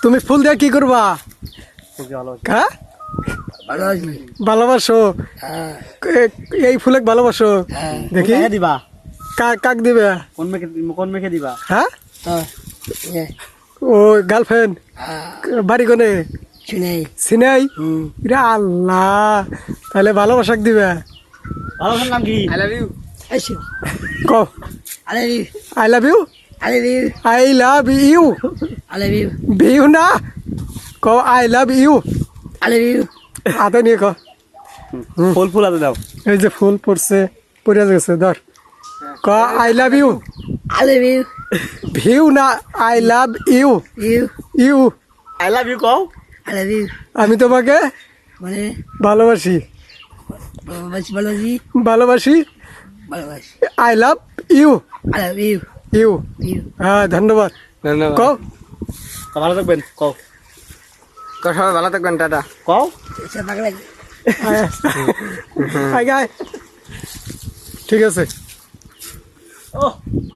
তুমি ফুল দিয়ে কি করবা? হ্যাঁ, ভালোবাসো? এই ফুলে ভালোবাসো? দেখি দিবা কাক দিবে? কোন মেখে দিবা? হ্যাঁ, ও গার্লফ্রেন্ড বাড়ি কোনে? সিনাই। আল্লাহ, তাহলে ভালোবাসাক দিবে? ভালোবাসার নাম কি? I love you. কও I love you. I love you বিউ না, কও আই লাভ ইউ। হাতে নিয়ে কও। ফুল ফুল হাতে দাও। এই যে ফুল পড়ছে, পড়ে গেছে, ধর ক আই লাভ ইউ। ভিউ না, I love you. You I love you কও। আমি তোমাকে ভালোবাসি। ভালোবাসি। I love you. ইউ। হ্যাঁ, ধন্যবাদ। ধন্যবাদ। কও ভালো থাকবেন কও। সবাই ভালো থাকবেন, টাটা। কও আয় গায়। ঠিক আছে। ও